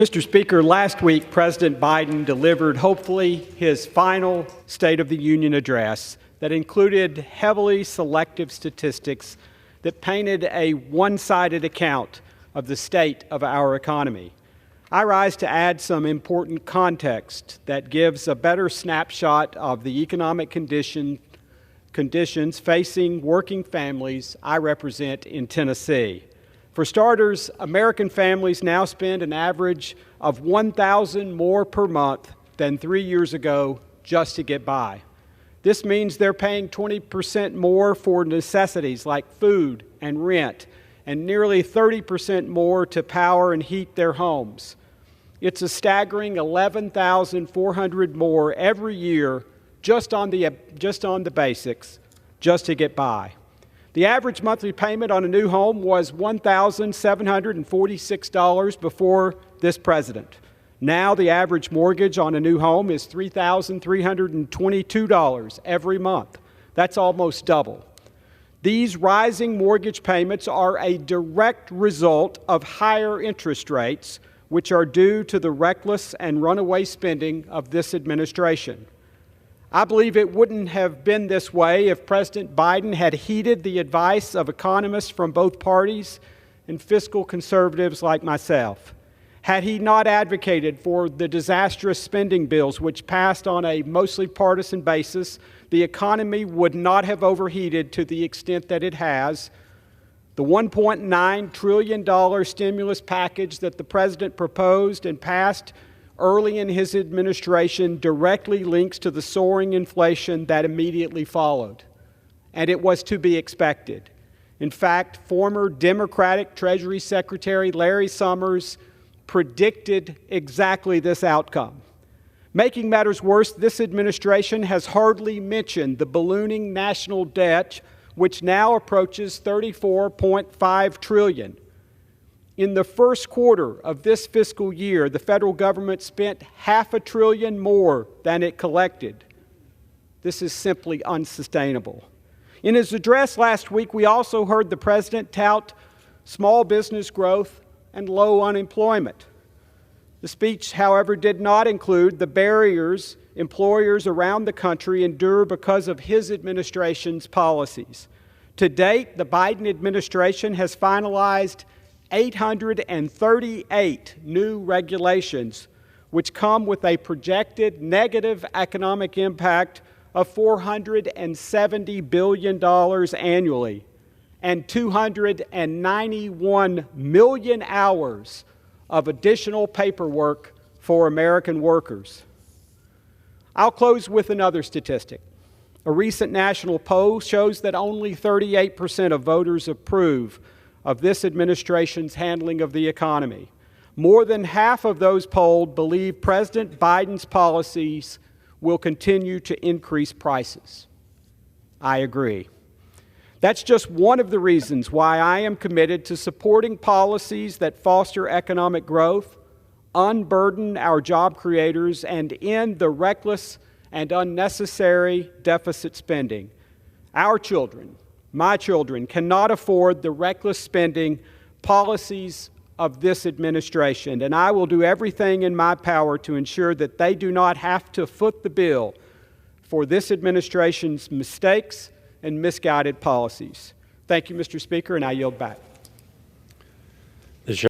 Mr. Speaker, last week, President Biden delivered, hopefully, his final State of the Union address that included heavily selective statistics that painted a one-sided account of the state of our economy. I rise to add some important context that gives a better snapshot of the economic conditions facing working families I represent in Tennessee. For starters, American families now spend an average of $1,000 more per month than 3 years ago just to get by. This means they're paying 20% more for necessities like food and rent, and nearly 30% more to power and heat their homes. It's a staggering $11,400 more every year just on the basics, just to get by. The average monthly payment on a new home was $1,746 before this president. Now the average mortgage on a new home is $3,322 every month. That's almost double. These rising mortgage payments are a direct result of higher interest rates, which are due to the reckless and runaway spending of this administration. I believe it wouldn't have been this way if President Biden had heeded the advice of economists from both parties and fiscal conservatives like myself. Had he not advocated for the disastrous spending bills which passed on a mostly partisan basis, the economy would not have overheated to the extent that it has. The $1.9 trillion stimulus package that the president proposed and passed early in his administration directly links to the soaring inflation that immediately followed, and it was to be expected. In fact, former Democratic Treasury Secretary Larry Summers predicted exactly this outcome. Making matters worse, this administration has hardly mentioned the ballooning national debt, which now approaches $34.5 trillion. In the first quarter of this fiscal year, the federal government spent $500 billion more than it collected. This is simply unsustainable. In his address last week, we also heard the president tout small business growth and low unemployment. The speech, however, did not include the barriers employers around the country endure because of his administration's policies. To date, the Biden administration has finalized 838 new regulations, which come with a projected negative economic impact of $470 billion annually and 291 million hours of additional paperwork for American workers. I'll close with another statistic. A recent national poll shows that only 38% of voters approve of this administration's handling of the economy. More than half of those polled believe President Biden's policies will continue to increase prices. I agree. That's just one of the reasons why I am committed to supporting policies that foster economic growth, unburden our job creators, and end the reckless and unnecessary deficit spending. Our children, my children, cannot afford the reckless spending policies of this administration, and I will do everything in my power to ensure that they do not have to foot the bill for this administration's mistakes and misguided policies. Thank you, Mr. Speaker, and I yield back.